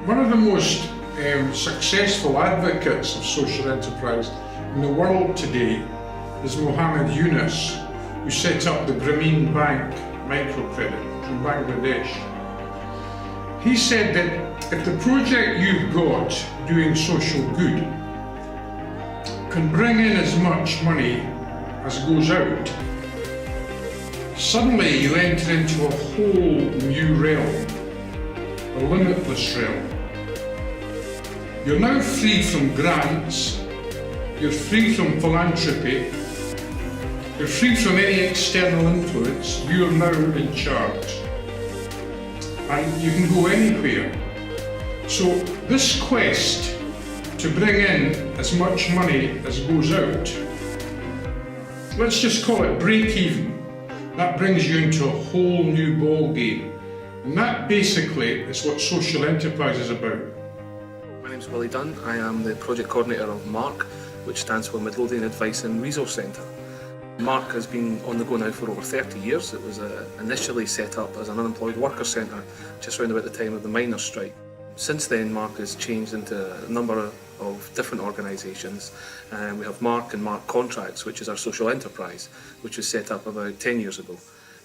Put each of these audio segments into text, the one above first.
One of the most successful advocates of social enterprise in the world today is Mohammed Yunus, who set up the Grameen Bank microcredit from Bangladesh. He said that if the project you've got doing social good can bring in as much money as goes out, suddenly you enter into a whole new realm, a limitless realm. You're now free from grants, you're free from philanthropy, you're free from any external influence, you're now in charge. And you can go anywhere. So this quest to bring in as much money as goes out, let's just call it break even. That brings you into a whole new ball game. And that basically is what social enterprise is about. My name's Willie Dunn. I am the project coordinator of MARC, which stands for Midlothian Advice and Resource Centre. MARC has been on the go now for over 30 years. It was initially set up as an unemployed worker centre just around about the time of the miners' strike. Since then, MARC has changed into a number of different organisations. We have MARC and MARC Contracts, which is our social enterprise, which was set up about 10 years ago.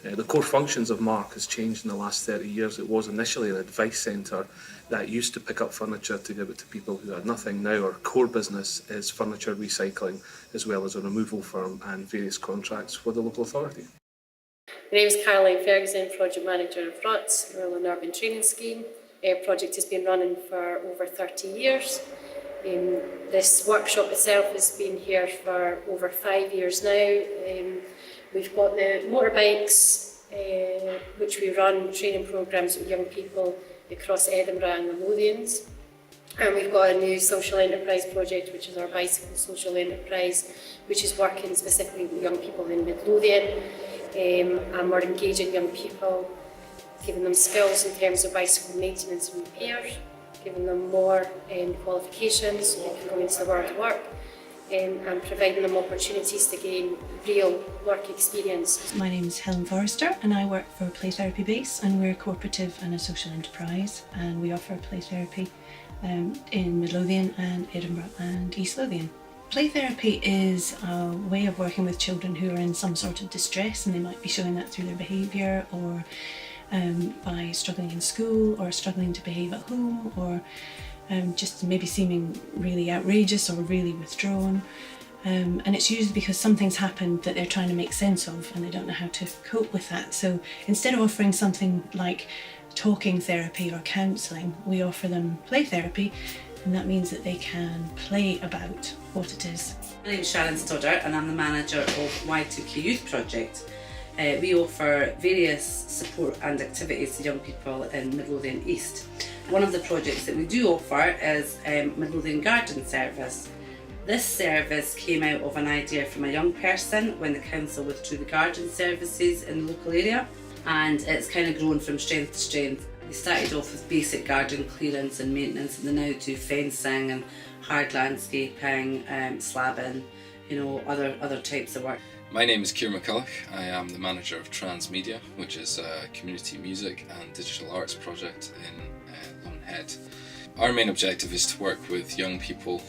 The core functions of MARC has changed in the last 30 years. It was initially an advice centre that used to pick up furniture to give it to people who had nothing. Now our core business is furniture recycling, as well as a removal firm and various contracts for the local authority. My name is Caroline Ferguson, Project Manager of RUTS, Rural and Urban Training Scheme. Our project has been running for over 30 years. This workshop itself has been here for over 5 years now. We've got the motorbikes, which we run training programmes with young people across Edinburgh and the Midlothians. And we've got a new social enterprise project, which is our bicycle social enterprise, which is working specifically with young people in Midlothian. And we're engaging young people, giving them skills in terms of bicycle maintenance and repairs, giving them more qualifications so they can go into the world of work, and providing them opportunities to gain real work experience. My name is Helen Forrester and I work for Play Therapy Base, and we're a cooperative and a social enterprise, and we offer play therapy in Midlothian and Edinburgh and East Lothian. Play therapy is a way of working with children who are in some sort of distress, and they might be showing that through their behaviour, or by struggling in school, or struggling to behave at home, or just maybe seeming really outrageous or really withdrawn. And it's usually because something's happened that they're trying to make sense of and they don't know how to cope with that. So instead of offering something like talking therapy or counselling, we offer them play therapy, and that means that they can play about what it is. My name is Sharon Stodder and I'm the manager of Y2K Youth Project. We offer various support and activities to young people in Midlothian East. One of the projects that we do offer is Midlothian Garden Service. This service came out of an idea from a young person when the council withdrew the garden services in the local area, and it's kind of grown from strength to strength. They started off with basic garden clearance and maintenance, and they now do fencing and hard landscaping, slabbing, other types of work. My name is Ciara McCulloch. I am the manager of Transmedia, which is a community music and digital arts project in Lonehead. Our main objective is to work with young people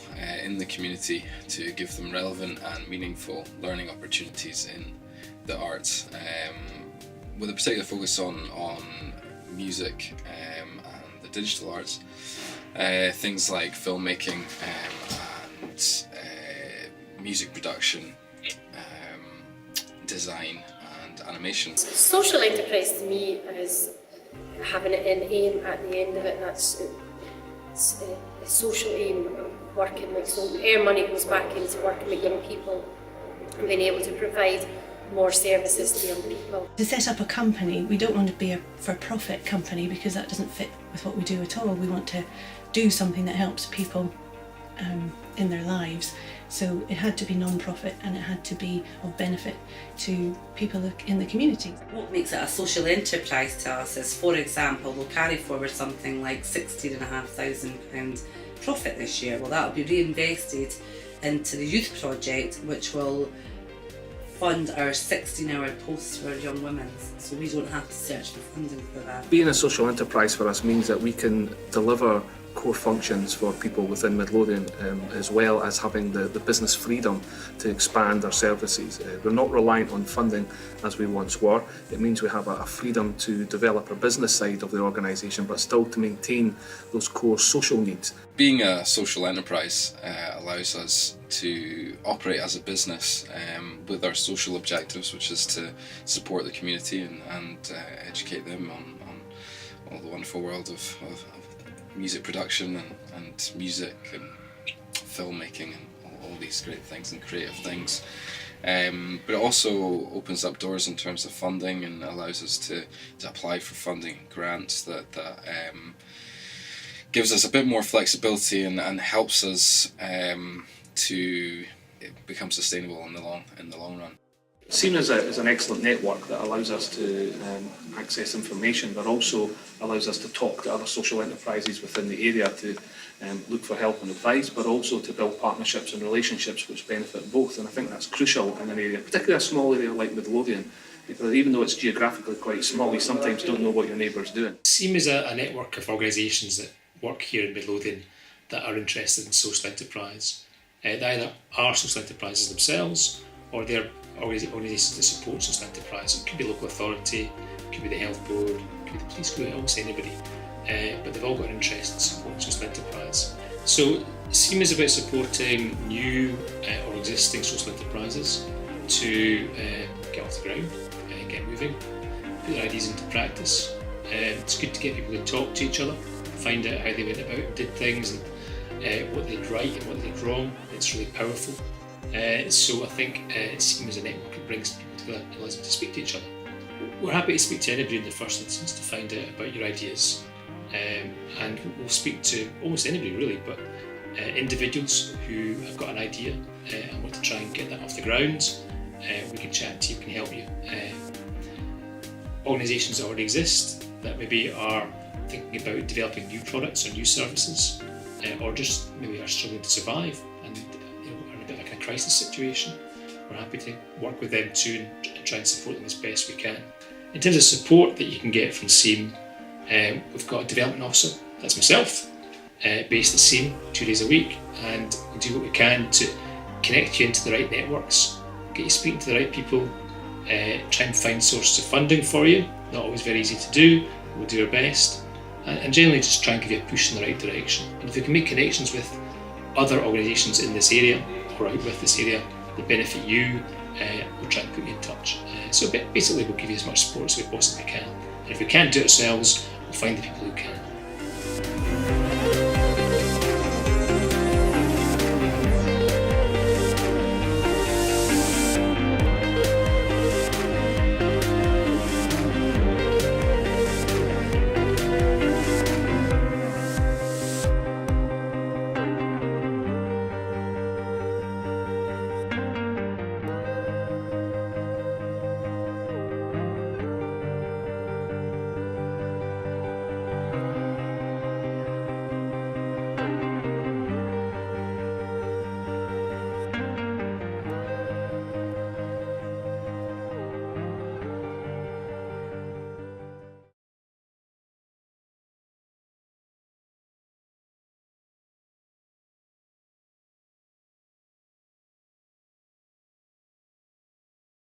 in the community to give them relevant and meaningful learning opportunities in the arts, with a particular focus on music and the digital arts. Things like filmmaking and music production, design and animation. Social enterprise to me is having an aim at the end of it, and that's a social aim, working like so. Our money goes back into working with young people and being able to provide more services to young people. To set up a company, we don't want to be a for-profit company because that doesn't fit with what we do at all. We want to do something that helps people in their lives. So it had to be non-profit and it had to be of benefit to people in the community. What makes it a social enterprise to us is, for example, we'll carry forward something like £16,500 profit this year. Well, that will be reinvested into the youth project, which will fund our 16-hour posts for young women, so we don't have to search for funding for that. Being a social enterprise for us means that we can deliver core functions for people within Midlothian, as well as having the business freedom to expand our services. We're not reliant on funding as we once were. It means we have a freedom to develop our business side of the organisation, but still to maintain those core social needs. Being a social enterprise allows us to operate as a business with our social objectives, which is to support the community and educate them on all the wonderful world of music production and music and filmmaking and all these great things and creative things. But it also opens up doors in terms of funding and allows us to apply for funding and grants that gives us a bit more flexibility and helps us to become sustainable in the long run. SEAM is an excellent network that allows us to access information, but also allows us to talk to other social enterprises within the area to look for help and advice, but also to build partnerships and relationships which benefit both. And I think that's crucial in an area, particularly a small area like Midlothian, because even though it's geographically quite small, you sometimes don't know what your neighbour's doing. SEAM is a network of organisations that work here in Midlothian that are interested in social enterprise. They either are social enterprises themselves or they're organisations that support social enterprise. It could be local authority, it could be the health board, it could be the police, could be almost anybody. But they've all got an interest in supporting social enterprise. So SEAM is about supporting new or existing social enterprises to get off the ground, get moving, put their ideas into practice. It's good to get people to talk to each other, find out how they went about and did things and what they'd right and what they'd wrong. It's really powerful. So I think SEAM is a network that brings people together and allows them to speak to each other. We're happy to speak to anybody in the first instance to find out about your ideas, and we'll speak to almost anybody really, but individuals who have got an idea and want to try and get that off the ground, we can chat to you, we can help you. Organisations that already exist that maybe are thinking about developing new products or new services, or just maybe are struggling to survive and are in a bit like a crisis situation, we're happy to work with them too and try and support them as best we can. In terms of support that you can get from SEAM, we've got a development officer, that's myself, based at SEAM 2 days a week, and we do what we can to connect you into the right networks, get you speaking to the right people, try and find sources of funding for you. Not always very easy to do, we'll do our best, and generally just try and give you a push in the right direction. And if we can make connections with other organisations in this area or out with this area that benefit you, we'll try and put you in touch. So basically we'll give you as much support as we possibly can. And if we can't do it ourselves, we'll find the people who can.